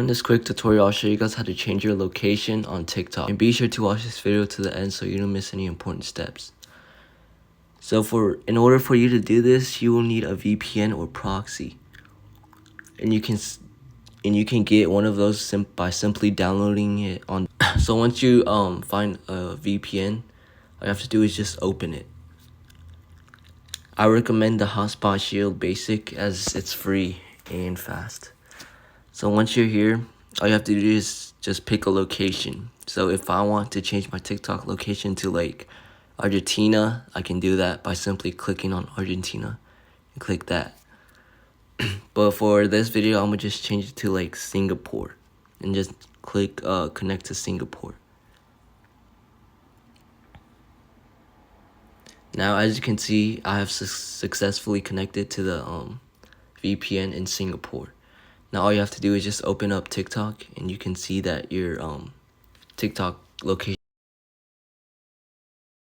In this quick tutorial, I'll show you guys how to change your location on TikTok. And be sure to watch this video to the end so you don't miss any important steps. So in order for you to do this, you will need a VPN or proxy. And you can get one of those by simply downloading it on. So once you find a VPN, all you have to do is just open it. I recommend the Hotspot Shield Basic as it's free and fast. So once you're here, all you have to do is just pick a location. So if I want to change my TikTok location to like Argentina, I can do that by simply clicking on Argentina and click that. But for this video, I'm gonna just change it to like Singapore and just click connect to Singapore. Now, as you can see, I have successfully connected to the VPN in Singapore. Now all you have to do is just open up TikTok and you can see that your TikTok location